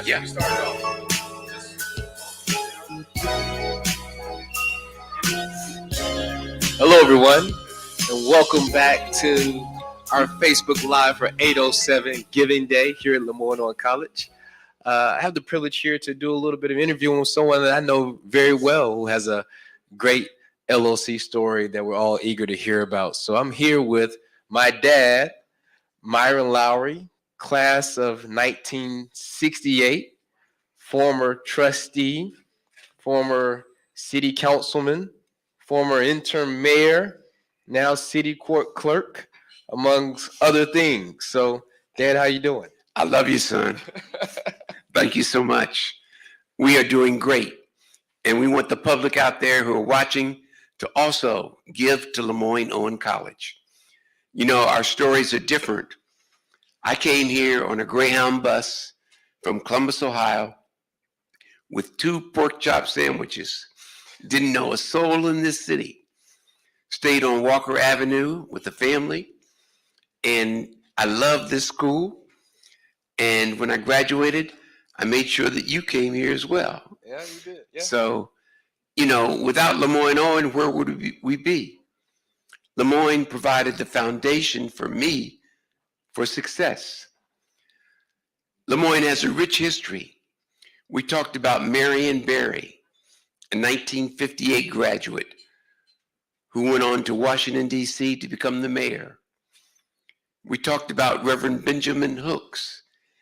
Yeah. Hello, everyone, and welcome back to our Facebook Live for 807 Giving Day here at LeMoyne-Owen College. I have the privilege here to do a little bit of interviewing with someone that I know very well who has a great LOC story that we're all eager to hear about. So I'm here with my dad, Myron Lowry, class of 1968, former trustee, former city councilman, former interim mayor, now city court clerk, amongst other things. So, Dad, how you doing? I love you, son. Thank you so much. We are doing great. And we want the public out there who are watching to also give to LeMoyne-Owen College. You know, our stories are different. I came here on a Greyhound bus from Columbus, Ohio, with 2 pork chop sandwiches. Didn't know a soul in this city. Stayed on Walker Avenue with the family. And I loved this school. And when I graduated, I made sure that you came here as well. Yeah, you did. Yeah. So, you know, without LeMoyne-Owen, where would we be? LeMoyne provided the foundation for me for success. LeMoyne has a rich history. We talked about Marion Barry, a 1958 graduate who went on to Washington, D.C. to become the mayor. We talked about Reverend Benjamin Hooks,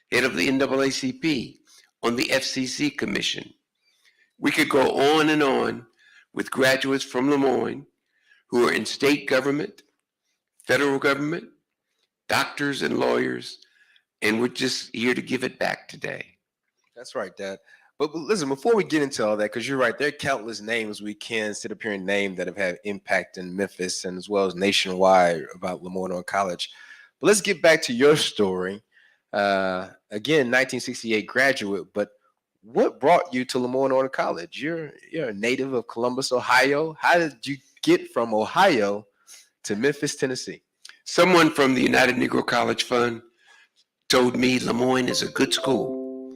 head of the NAACP, on the FCC Commission. We could go on and on with graduates from LeMoyne who are in state government, federal government, doctors and lawyers, and we're just here to give it back today. That's right, Dad. But listen, before we get into all that, because you're right, there are countless names we can sit up here and name that have had impact in Memphis and as well as nationwide about LeMoyne-Owen College. But let's get back to your story. Again, 1968 graduate, but what brought you to LeMoyne-Owen College? You're a native of Columbus, Ohio. How did you get from Ohio to Memphis, Tennessee? Someone from the United Negro College Fund told me LeMoyne is a good school.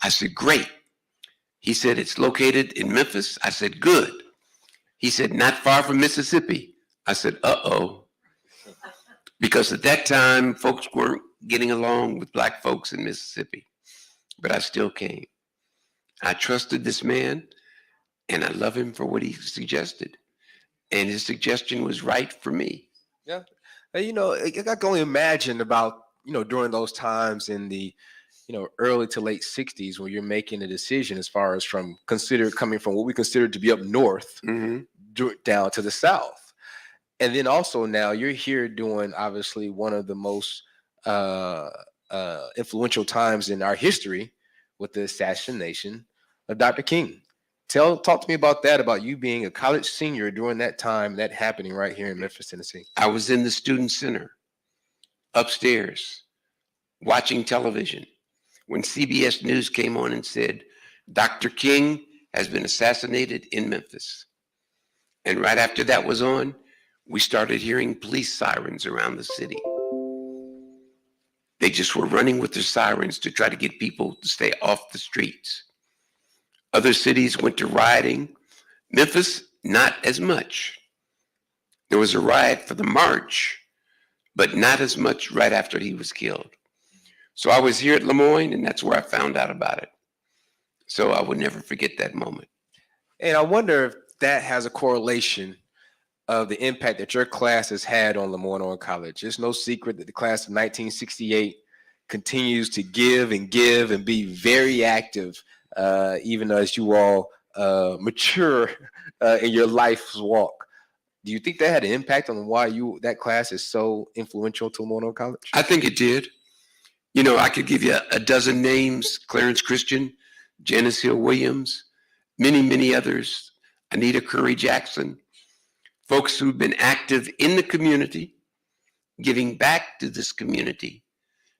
I said, great. He said, it's located in Memphis. I said, good. He said, not far from Mississippi. I said, uh-oh. Because at that time, folks weren't getting along with black folks in Mississippi. But I still came. I trusted this man, and I love him for what he suggested. And his suggestion was right for me. Yeah. And, you know, I can only imagine about, during those times in the, early to late 60s when you're making a decision as far as coming from what we consider to be up north down to the south. And then also now you're here doing obviously one of the most influential times in our history with the assassination of Dr. King. Talk to me about that, about you being a college senior during that time, that happening right here in Memphis, Tennessee. I was in the student center upstairs watching television when CBS News came on and said, Dr. King has been assassinated in Memphis. And right after that was on, we started hearing police sirens around the city. They just were running with their sirens to try to get people to stay off the streets. Other cities went to rioting. Memphis, not as much. There was a riot for the march, but not as much right after he was killed. So I was here at LeMoyne, and that's where I found out about it. So I would never forget that moment. And I wonder if that has a correlation of the impact that your class has had on LeMoyne-Owen College. It's no secret that the class of 1968 continues to give and be very active, even as you all mature in your life's walk. Do you think that had an impact on why that class is so influential to LeMoyne-Owen College? I think it did. You know, I could give you a dozen names: Clarence Christian, Janice Hill Williams, many, many others, Anita Curry Jackson, folks who've been active in the community, giving back to this community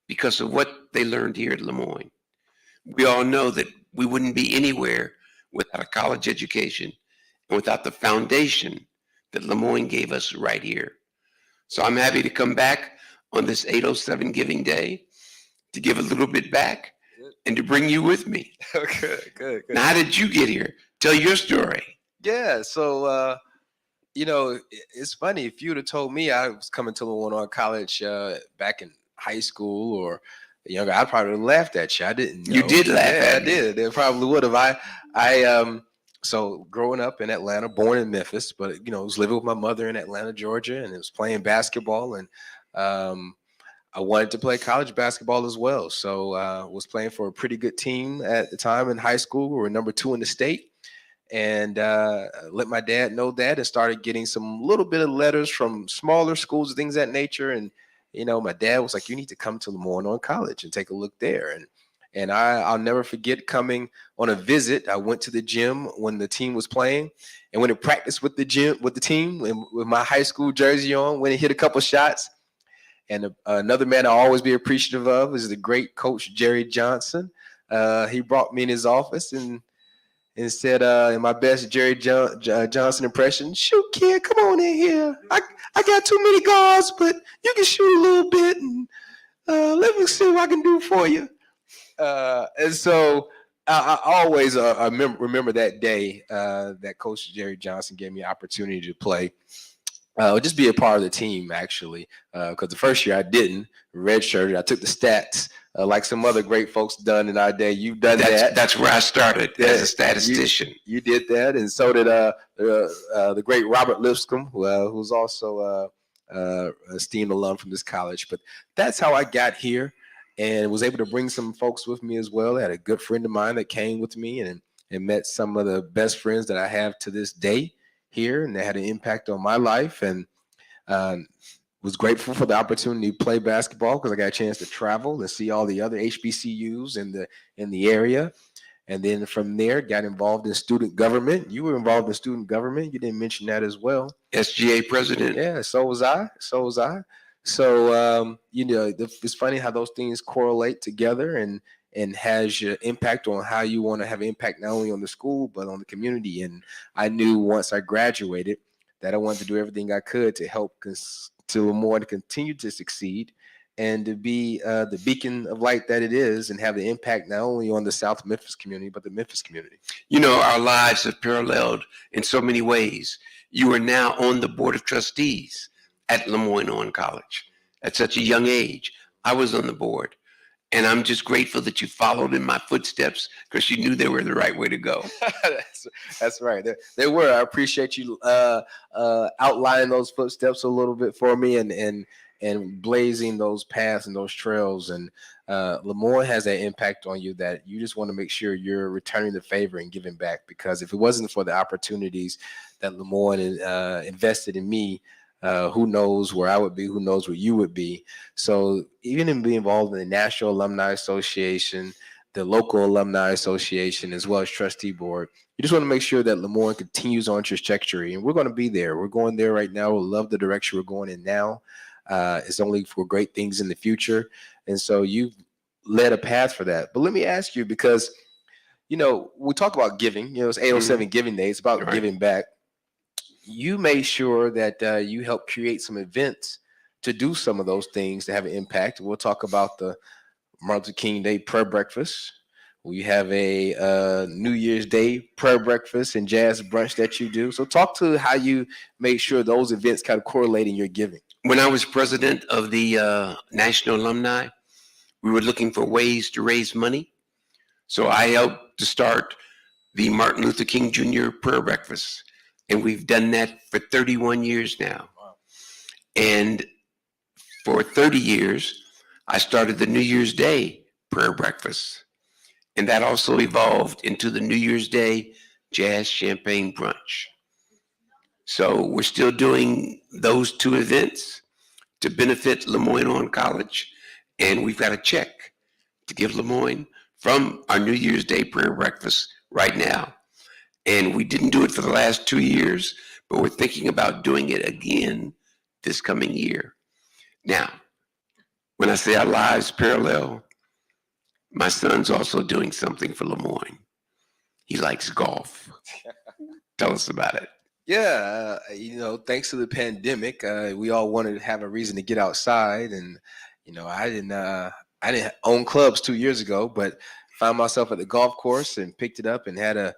because of what they learned here at LeMoyne. We all know that we wouldn't be anywhere without a college education and without the foundation that LeMoyne gave us right here. So I'm happy to come back on this 807 Giving Day to give a little bit back and to bring you with me. Good. Now, how did you get here? Tell your story. Yeah, so it's funny. If you'd have told me I was coming to LeMoyne-Owen College back in high school or younger, I probably would have laughed at you. I didn't know. You did laugh at I me. did. They probably would have. So growing up in Atlanta, born in Memphis, but was living with my mother in Atlanta, Georgia, and was playing basketball, and I wanted to play college basketball as well. So was playing for a pretty good team at the time in high school. We were number 2 in the state. And let my dad know that, and started getting some little bit of letters from smaller schools, things of that nature. And my dad was like, "You need to come to LeMoyne-Owen College and take a look there." And I'll never forget coming on a visit. I went to the gym when the team was playing, and went to practice with the team, and with my high school jersey on. Went and hit a couple shots. And another man I'll always be appreciative of is the great coach Jerry Johnson. He brought me in his office and said, in my best Jerry Johnson impression, "Shoot, kid, come on in here. I got too many guards, but you can shoot a little bit, and let me see what I can do for you." And so I always remember that day that Coach Jerry Johnson gave me an opportunity to play. Just be a part of the team, actually, because the first year I didn't redshirted. I took the stats like some other great folks done in our day. You've done that. That's where I started as a statistician. You did that, and so did the great Robert Lipscomb, who's also an esteemed alum from this college. But that's how I got here, and was able to bring some folks with me as well. I had a good friend of mine that came with me, and met some of the best friends that I have to this day here, and they had an impact on my life, and was grateful for the opportunity to play basketball because I got a chance to travel and see all the other HBCUs in the area. And then from there, got involved in student government. You were involved in student government. You didn't mention that as well. SGA president. Yeah, so was I. So, it's funny how those things correlate together and has your impact on how you want to have impact not only on the school, but on the community. And I knew once I graduated that I wanted to do everything I could to help LeMoyne to continue to succeed and to be the beacon of light that it is, and have the impact not only on the South Memphis community, but the Memphis community. Our lives have paralleled in so many ways. You are now on the board of trustees at LeMoyne-Owen College at such a young age. I was on the board. And I'm just grateful that you followed in my footsteps because you knew they were the right way to go. That's right. They were. I appreciate you outlining those footsteps a little bit for me and blazing those paths and those trails. And LeMoyne has that impact on you that you just want to make sure you're returning the favor and giving back. Because if it wasn't for the opportunities that LeMoyne invested in me, who knows where I would be, who knows where you would be. So even in being involved in the National Alumni Association, the local Alumni Association, as well as trustee board, you just want to make sure that LeMoyne continues on its trajectory. And we're going to be there. We're going there right now. We love the direction we're going in now. It's only for great things in the future. And so you've led a path for that. But let me ask you, because, we talk about giving, it's 807 Giving Day. It's about giving back. You made sure that you helped create some events to do some of those things to have an impact. We'll talk about the Martin Luther King Day prayer breakfast. We have a New Year's Day prayer breakfast and jazz brunch that you do. So talk to how you made sure those events kind of correlate in your giving. When I was president of the National Alumni, we were looking for ways to raise money. So I helped to start the Martin Luther King Jr. prayer breakfast. And we've done that for 31 years now. Wow. And for 30 years, I started the New Year's Day prayer breakfast. And that also evolved into the New Year's Day Jazz Champagne Brunch. So we're still doing those two events to benefit LeMoyne-Owen College. And we've got a check to give LeMoyne from our New Year's Day prayer breakfast right now. And we didn't do it for the last 2 years, but we're thinking about doing it again this coming year. Now, when I say our lives parallel, my son's also doing something for LeMoyne. He likes golf. Tell us about it. Yeah, thanks to the pandemic, we all wanted to have a reason to get outside, and I didn't own clubs 2 years ago, but found myself at the golf course and picked it up and had a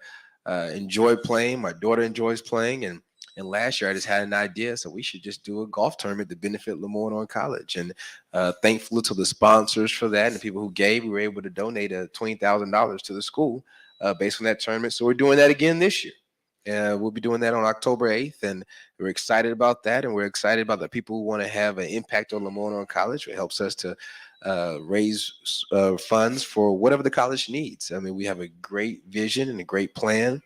enjoyed playing. My daughter enjoys playing, and last year I just had an idea, so we should just do a golf tournament to benefit LeMoyne-Owen College. And thankful to the sponsors for that and the people who gave, we were able to donate $20,000 to the school based on that tournament. So we're doing that again this year. We'll be doing that on October 8th, and we're excited about that. And we're excited about the people who want to have an impact on LeMoyne-Owen College. It helps us to raise funds for whatever the college needs. I mean, we have a great vision and a great plan.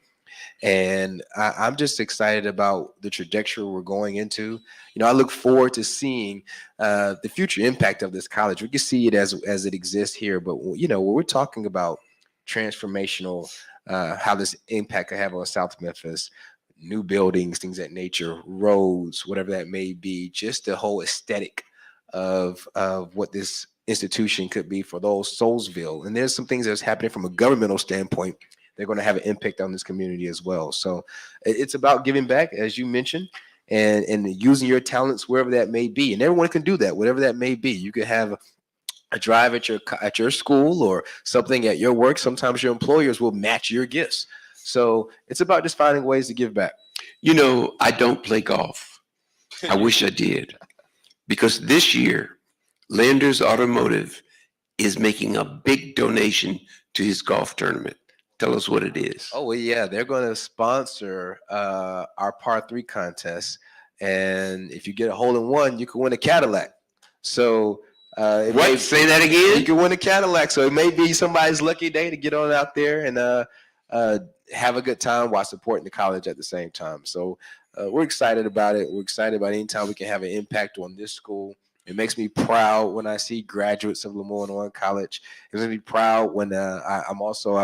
And I'm just excited about the trajectory we're going into. I look forward to seeing the future impact of this college. We can see it as it exists here, but when we're talking about transformational, how this impact could have on South Memphis, new buildings, things of that nature, roads, whatever that may be, just the whole aesthetic of what this institution could be for those Soulsville. And there's some things that's happening from a governmental standpoint. They're going to have an impact on this community as well. So it's about giving back, as you mentioned, and using your talents wherever that may be. And everyone can do that, whatever that may be. You could have a drive at your school or something at your work. Sometimes your employers will match your gifts. So it's about just finding ways to give back. I don't play golf. I wish I did. Because this year, Landers Automotive is making a big donation to his golf tournament. Tell us what it is. Oh, well, yeah. They're going to sponsor our par 3 contest. And if you get a hole-in-one, you can win a Cadillac. So say that again? You can win a Cadillac. So it may be somebody's lucky day to get on out there and have a good time while supporting the college at the same time. So we're excited about it. We're excited about any time we can have an impact on this school. It makes me proud when I see graduates of LeMoyne-Owen College. It makes me proud when I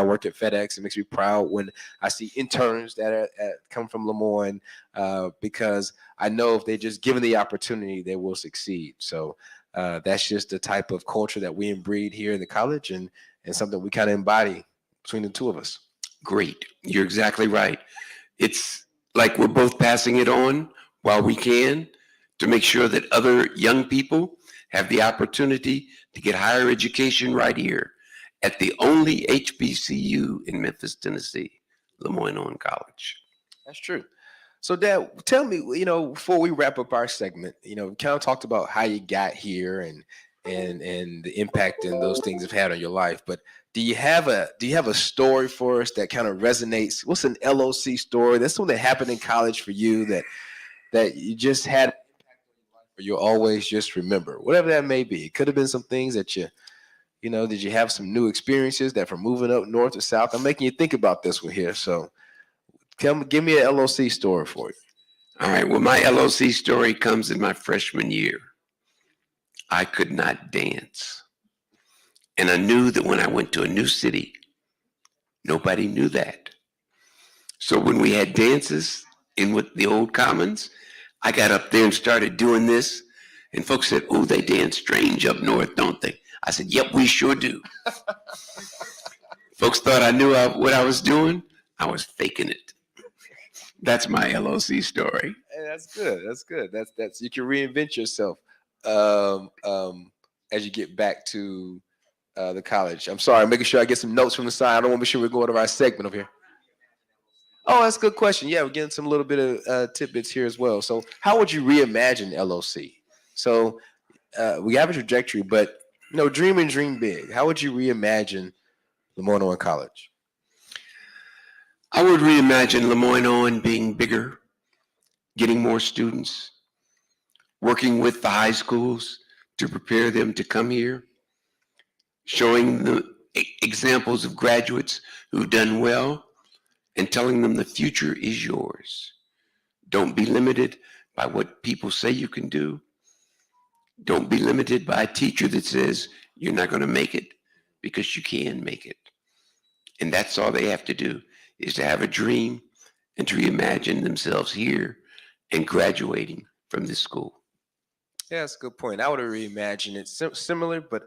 work at FedEx. It makes me proud when I see interns that come from Lemoyne because I know if they're just given the opportunity, they will succeed. So that's just the type of culture that we breed here in the college and something we kind of embody between the two of us. Great. You're exactly right. It's like we're both passing it on while we can to make sure that other young people have the opportunity to get higher education right here at the only HBCU in Memphis, Tennessee, LeMoyne-Owen College. That's true. So, Dad, tell me, before we wrap up our segment, we kind of talked about how you got here and the impact and those things have had on your life. But do you have a story for us that kind of resonates? What's an LOC story? That's something that happened in college for you that you just had you'll always just remember, whatever that may be. It could have been some things that did you have some new experiences that from moving up north to south? I'm making you think about this one here. So give me an LOC story for you. All right. Well, my LOC story comes in my freshman year. I could not dance. And I knew that when I went to a new city, nobody knew that. So when we had dances in with the old commons, I got up there and started doing this, and folks said, "Oh, they dance strange up north, don't they?" I said, "Yep, we sure do." Folks thought I knew what I was doing. I was faking it. That's my LOC story. Hey, that's good. That's good. That's you can reinvent yourself as you get back to the college. I'm sorry, I'm making sure I get some notes from the side. I don't want to be sure we're going to our segment over here. Oh, that's a good question. Yeah, we're getting some little bit of tidbits here as well. So how would you reimagine LOC? So we have a trajectory, but dream and dream big. How would you reimagine LeMoyne-Owen College? I would reimagine LeMoyne-Owen being bigger, getting more students, working with the high schools to prepare them to come here, showing the examples of graduates who've done well, and telling them the future is yours. Don't be limited by what people say you can do. Don't be limited by a teacher that says you're not going to make it, because you can make it. And that's all they have to do, is to have a dream and to reimagine themselves here and graduating from this school. Yeah, that's a good point. I would have reimagined it similar, but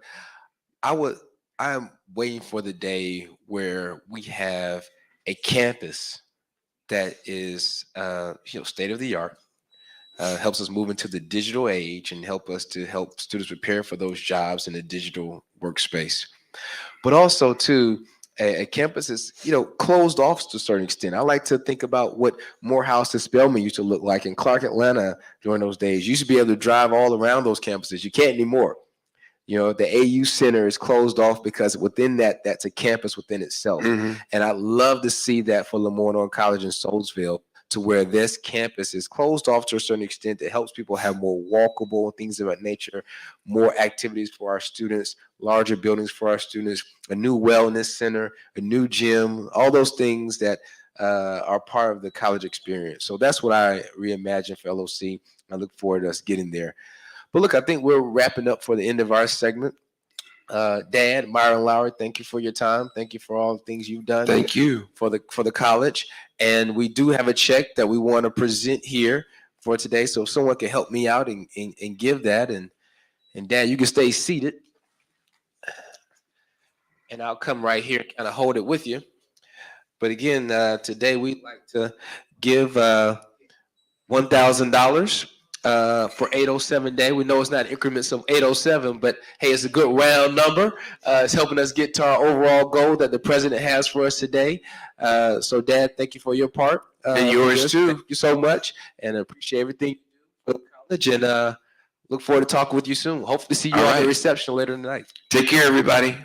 I'm waiting for the day where we have a campus that is state of the art, helps us move into the digital age and help students prepare for those jobs in the digital workspace. But also too, a campus is, closed off to a certain extent. I like to think about what Morehouse and Spelman used to look like in Clark, Atlanta during those days. You used to be able to drive all around those campuses. You can't anymore. The AU Center is closed off because within that's a campus within itself. Mm-hmm. And I love to see that for LeMoyne-Owen College in Soulsville, to where this campus is closed off to a certain extent. It helps people have more walkable things of that nature, more activities for our students, larger buildings for our students, a new wellness center, a new gym, all those things that are part of the college experience. So that's what I reimagine for LOC. I look forward to us getting there. But look, I think we're wrapping up for the end of our segment. Dad, Myron Lowry, thank you for your time. Thank you for all the things you've done. Thank you for the college. And we do have a check that we want to present here for today. So if someone can help me out and give that, and Dad, you can stay seated, and I'll come right here and kind of hold it with you. But again, today we'd like to give $1,000. For 807 Day. We know it's not increments of 807, but hey, it's a good round number. It's helping us get to our overall goal that the president has for us today. So, Dad, thank you for your part. and yours too. Thank you so much, and I appreciate everything for the college. And look forward to talking with you soon. Hopefully, see you All at the right. reception later tonight. Take care, everybody.